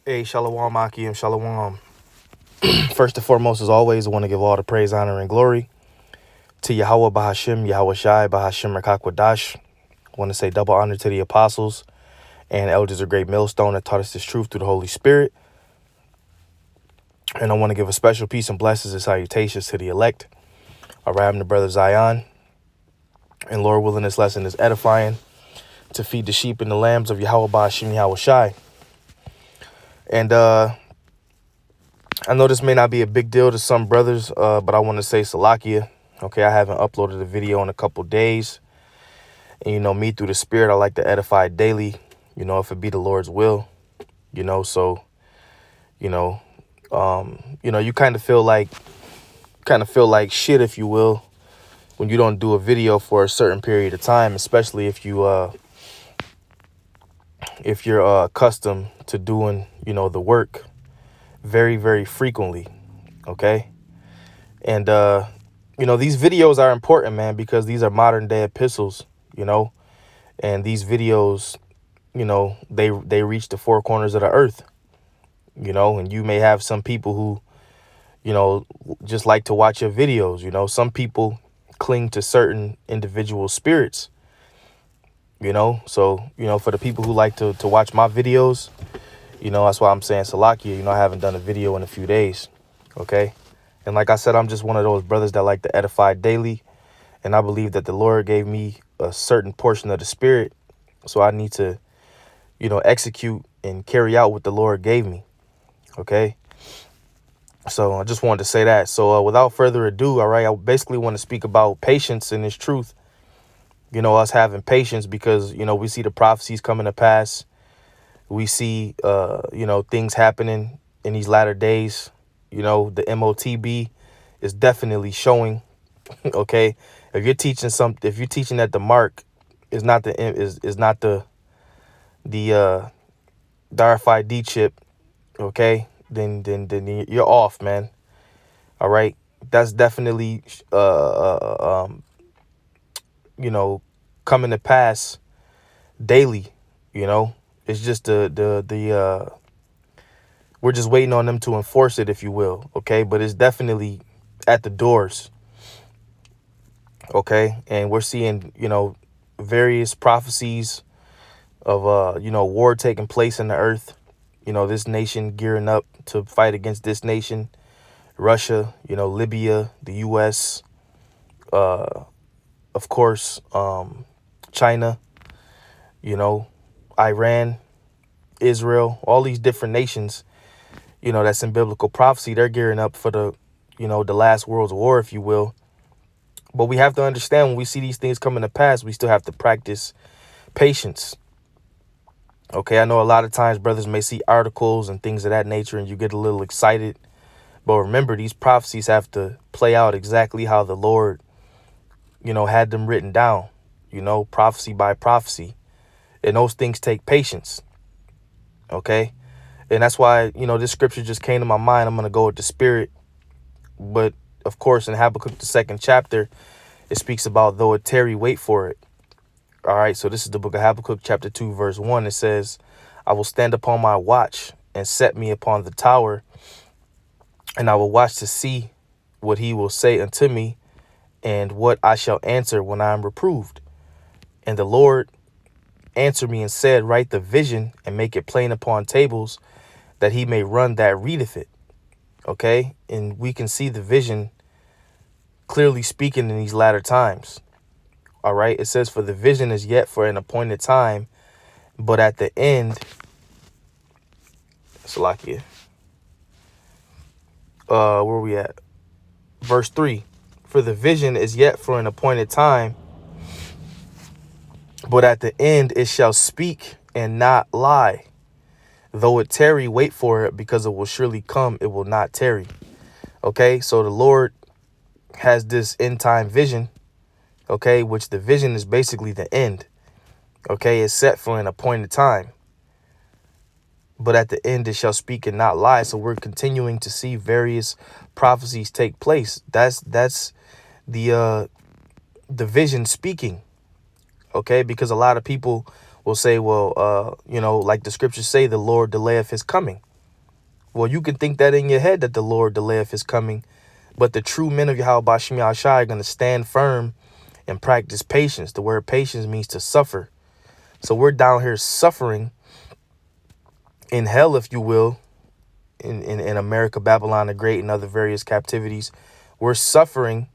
Hey, Shalom, Akim, Shalom. First and foremost, as always, I want to give all the praise, honor, and glory to Yahweh Bahashim, Yahweh Shai, Bahashim Rakakwadash. I want to say double honor to the apostles and elders of Great Millstone that taught us this truth through the Holy Spirit. And I want to give a special peace and blessings and salutations to the elect. All right, I'm the brother Zion. And Lord willing, this lesson is edifying to feed the sheep and the lambs of Yahweh Bahashim, Yahweh Shai. And I know this may not be a big deal to some brothers, but I want to say Salakia. Okay, I haven't uploaded a video in a couple days. And, me through the Spirit, I like to edify daily, if it be the Lord's will, so, you kind of feel like shit, if you will, when you don't do a video for a certain period of time, especially if you're accustomed to doing, the work very, very frequently. Okay. And, these videos are important, man, because these are modern day epistles, and these videos, they reach the four corners of the earth, and you may have some people who, just like to watch your videos. Some people cling to certain individual spirits, so, for the people who like to watch my videos, that's why I'm saying Salakia, I haven't done a video in a few days. Okay. And like I said, I'm just one of those brothers that like to edify daily. And I believe that the Lord gave me a certain portion of the Spirit. So I need to, execute and carry out what the Lord gave me. Okay. So I just wanted to say that. So without further ado, all right, I basically want to speak about patience in this truth. Us having patience because, we see the prophecies coming to pass. We see, things happening in these latter days. The MOTB is definitely showing. Okay, if you're teaching that the mark is not the RFID chip, okay, then you're off, man. All right, that's definitely coming to pass daily. It's just the we're just waiting on them to enforce it, if you will. Okay, but it's definitely at the doors. Okay, and we're seeing, various prophecies of, war taking place in the earth. This nation gearing up to fight against this nation, Russia, Libya, the U.S., of course, China, Iran, Israel, all these different nations, that's in biblical prophecy. They're gearing up for the last world's war, if you will. But we have to understand when we see these things coming to pass, we still have to practice patience. Okay, I know a lot of times brothers may see articles and things of that nature and you get a little excited. But remember, these prophecies have to play out exactly how the Lord, had them written down, prophecy by prophecy. And those things take patience. Okay, and that's why, this scripture just came to my mind. I'm going to go with the Spirit. But of course, in Habakkuk, the 2nd chapter, it speaks about though it tarry, wait for it. All right. So this is the book of Habakkuk, chapter 2, verse 1. It says, I will stand upon my watch and set me upon the tower, and I will watch to see what he will say unto me and what I shall answer when I am reproved. And the Lord answered me and said, write the vision and make it plain upon tables, that he may run that readeth it. Okay. And we can see the vision clearly speaking in these latter times. All right. It says, for the vision is yet for an appointed time, but at the end, Salakia, where are we at? Verse 3, for the vision is yet for an appointed time, but at the end it shall speak and not lie. Though it tarry, wait for it, because it will surely come. It will not tarry. Okay. So the Lord has this end time vision. Okay, which the vision is basically the end. Okay, it's set for an appointed time, but at the end it shall speak and not lie. So we're continuing to see various prophecies take place. That's the vision speaking. Okay, because a lot of people will say, well, like the scriptures say, the Lord delayeth his coming. Well, you can think that in your head that the Lord delayeth his coming, but the true men of Yahweh Bashim Yahushai are going to stand firm and practice patience. The word patience means to suffer. So we're down here suffering in hell, if you will, in America, Babylon the Great, and other various captivities. We're suffering,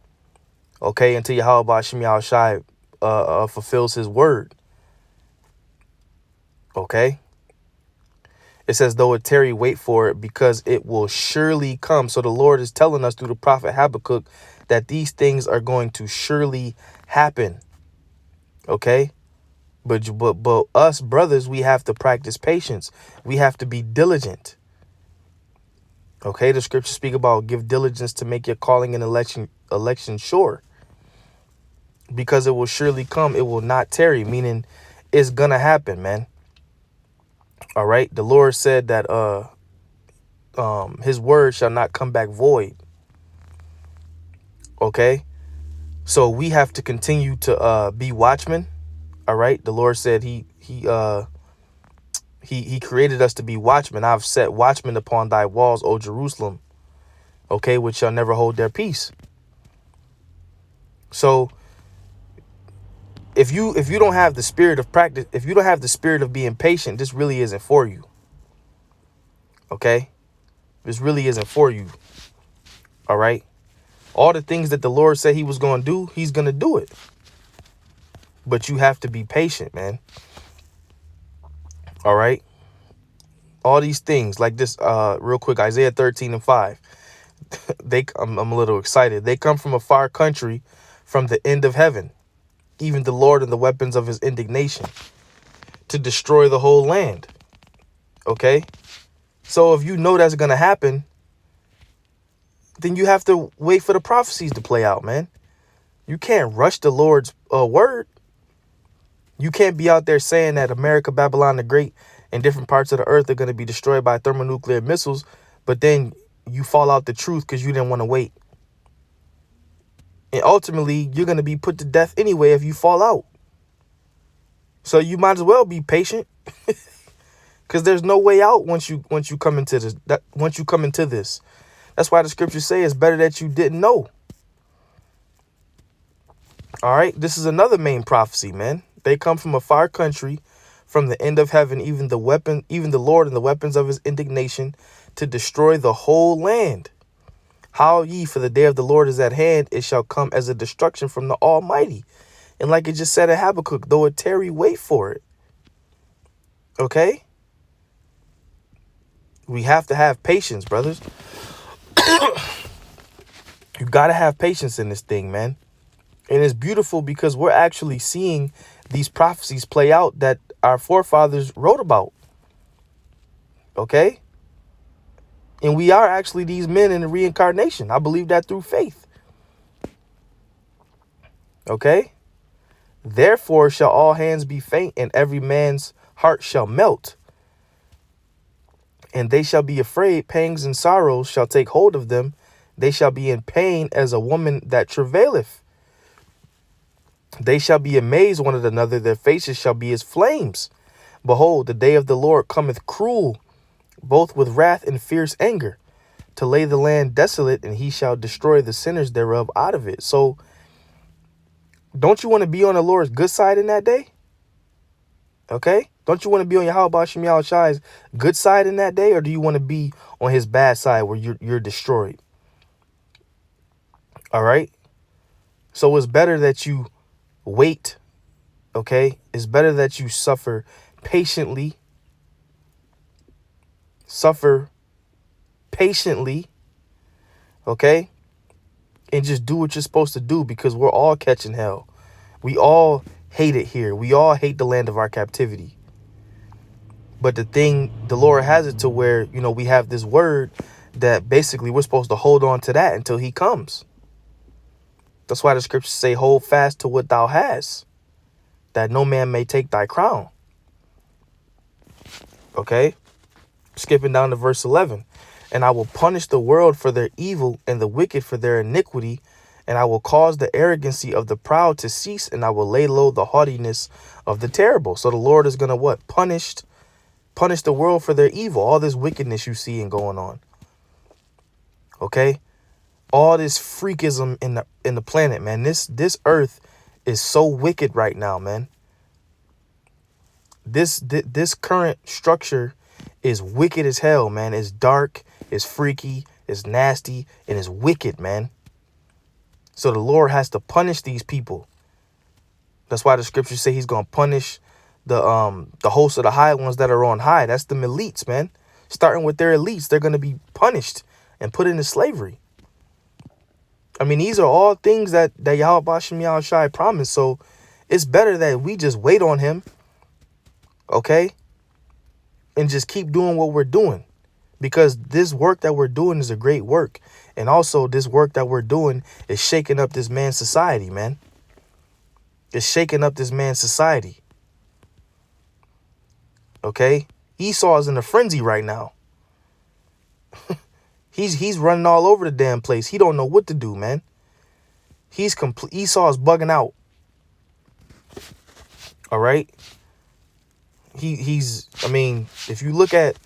okay, until Yahweh Bashim Yahushai fulfills his word. Okay. It says, though it tarry, wait for it, because it will surely come. So the Lord is telling us through the prophet Habakkuk that these things are going to surely happen. Okay. But us brothers, we have to practice patience. We have to be diligent. Okay. The scriptures speak about give diligence to make your calling and election sure, because it will surely come. It will not tarry, meaning it's going to happen, man. All right. The Lord said that his word shall not come back void. Okay. So we have to continue to be watchmen. All right. The Lord said he created us to be watchmen. I've set watchmen upon thy walls, O Jerusalem. Okay, which shall never hold their peace. So if you don't have the spirit of practice, if you don't have the spirit of being patient, this really isn't for you. Okay. This really isn't for you. All right. All the things that the Lord said he was going to do, he's going to do it. But you have to be patient, man. All right. All these things like this, real quick, Isaiah 13:5. I'm a little excited. They come from a far country, from the end of heaven, even the Lord and the weapons of his indignation, to destroy the whole land. Okay. So if you know that's going to happen, then you have to wait for the prophecies to play out, man. You can't rush the Lord's word. You can't be out there saying that America, Babylon the Great, and different parts of the earth are going to be destroyed by thermonuclear missiles, but then you fall out the truth because you didn't want to wait. And ultimately, you're going to be put to death anyway if you fall out. So you might as well be patient, because there's no way out once you come into this. Once you come into this, that's why the scriptures say it's better that you didn't know. All right, this is another main prophecy, man. They come from a far country, from the end of heaven, even the Lord and the weapons of his indignation, to destroy the whole land. Howl ye, for the day of the Lord is at hand. It shall come as a destruction from the Almighty. And like it just said in Habakkuk, though it tarry, wait for it. Okay? We have to have patience, brothers. You got to have patience in this thing, man. And it's beautiful because we're actually seeing these prophecies play out that our forefathers wrote about. Okay? And we are actually these men in the reincarnation. I believe that through faith. Okay? Therefore shall all hands be faint, and every man's heart shall melt. And they shall be afraid, pangs and sorrows shall take hold of them. They shall be in pain as a woman that travaileth. They shall be amazed one at another, their faces shall be as flames. Behold, the day of the Lord cometh cruel, both with wrath and fierce anger, to lay the land desolate, and he shall destroy the sinners thereof out of it. So don't you want to be on the Lord's good side in that day? Okay? Don't you want to be on Yahweh Bashim Yahushai's good side in that day? Or do you want to be on his bad side where you're destroyed? All right? So it's better that you wait. Okay? It's better that you suffer patiently. Suffer patiently. Okay? And just do what you're supposed to do, because we're all catching hell. We all hate it here. We all hate the land of our captivity. But the Lord has it to where, we have this word that basically we're supposed to hold on to that until he comes. That's why the scriptures say, hold fast to what thou hast, that no man may take thy crown. Okay. Skipping down to verse 11. And I will punish the world for their evil and the wicked for their iniquity. And I will cause the arrogancy of the proud to cease. And I will lay low the haughtiness of the terrible. So the Lord is going to what? Punish Punish the world for their evil. All this wickedness you see and going on. Okay? All this freakism in the planet, man. This earth is so wicked right now, man. This current structure is wicked as hell, man. It's dark, it's freaky, it's nasty, and it's wicked, man. So the Lord has to punish these people. That's why the scriptures say he's going to punish the host of the high ones that are on high. That's the elites, man. Starting with their elites, they're going to be punished and put into slavery. I mean, these are all things that Yahweh Bashem Yahushai promised. So it's better that we just wait on him, okay? And just keep doing what we're doing. Because this work that we're doing is a great work. And also this work that we're doing is shaking up this man's society, man. It's shaking up this man's society. Okay? Esau is in a frenzy right now. He's running all over the damn place. He don't know what to do, man. Esau is bugging out. All right? I mean, if you look at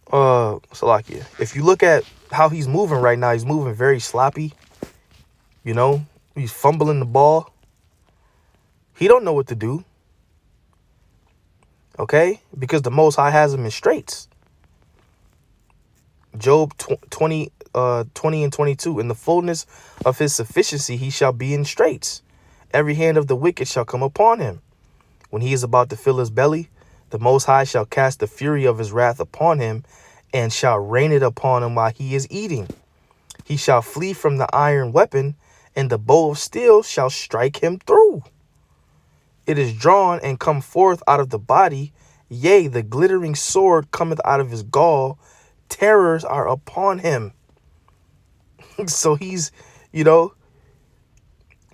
Salakia, if you look at how he's moving right now, he's moving very sloppy. You know, he's fumbling the ball. He don't know what to do. Okay? Because the Most High has him in straits. Job 20 and 22. In the fullness of his sufficiency, he shall be in straits. Every hand of the wicked shall come upon him. When he is about to fill his belly, the Most High shall cast the fury of his wrath upon him and shall rain it upon him while he is eating. He shall flee from the iron weapon, and the bow of steel shall strike him through. It is drawn and come forth out of the body. Yea, the glittering sword cometh out of his gall. Terrors are upon him. So he's, the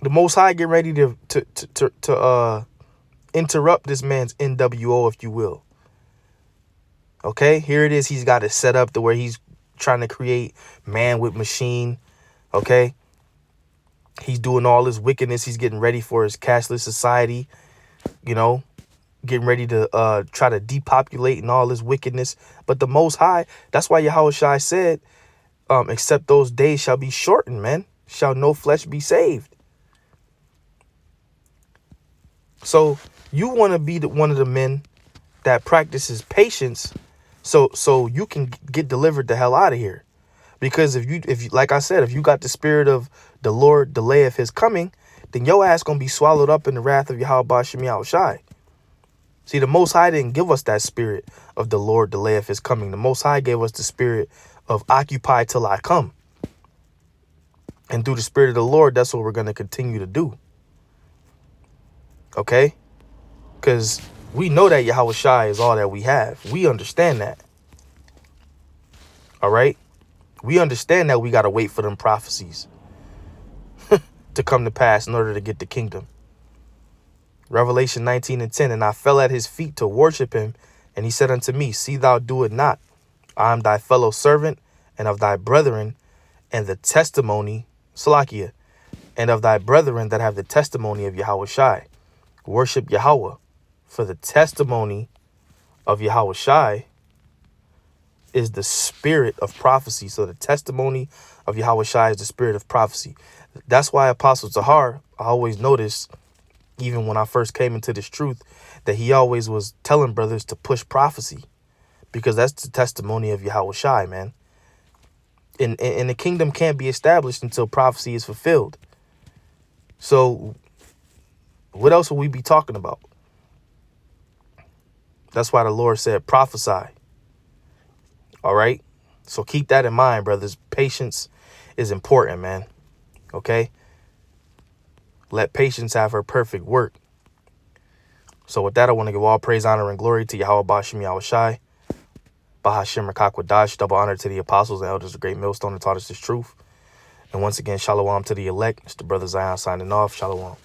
Most High getting ready to interrupt this man's NWO, if you will. Okay, here it is. He's got it set up to where he's trying to create man with machine. Okay, he's doing all this wickedness. He's getting ready for his cashless society. Getting ready to try to depopulate and all this wickedness. But the Most High, that's why Yahushua said, except those days shall be shortened, man. Shall no flesh be saved. So you want to be one of the men that practices patience so you can get delivered the hell out of here. Because if you like I said, if you got the spirit of the Lord delayeth his coming, then your ass gonna be swallowed up in the wrath of Yahweh Bashem Yahushai. See, the Most High didn't give us that spirit of the Lord delayeth his coming. The Most High gave us the spirit of occupy till I come. And through the spirit of the Lord, that's what we're going to continue to do. Okay? Because we know that Yahushua is all that we have. We understand that. All right? We understand that we got to wait for them prophecies to come to pass in order to get the kingdom. Revelation 19 and 10, and I fell at his feet to worship him. And he said unto me, see thou do it not. I am thy fellow servant and of thy brethren and the testimony, Salakia, and of thy brethren that have the testimony of Yahushai. Worship Yahweh, for the testimony of Yahushai is the spirit of prophecy. So the testimony of Yahushai is the spirit of prophecy. That's why Apostle Zahar, I always noticed, even when I first came into this truth, that he always was telling brothers to push prophecy, because that's the testimony of Yahushai, man. And the kingdom can't be established until prophecy is fulfilled. So what else will we be talking about? That's why the Lord said prophesy. All right. So keep that in mind, brothers. Patience is important, man. Okay. Let patience have her perfect work. So with that, I want to give all praise, honor, and glory to Yahweh Bashem Yahushai. Bahashim Rakakwadash, double honor to the apostles and elders of Great Millstone that taught us this truth. And once again, shalom to the elect. It's the brother Zion signing off. Shalom.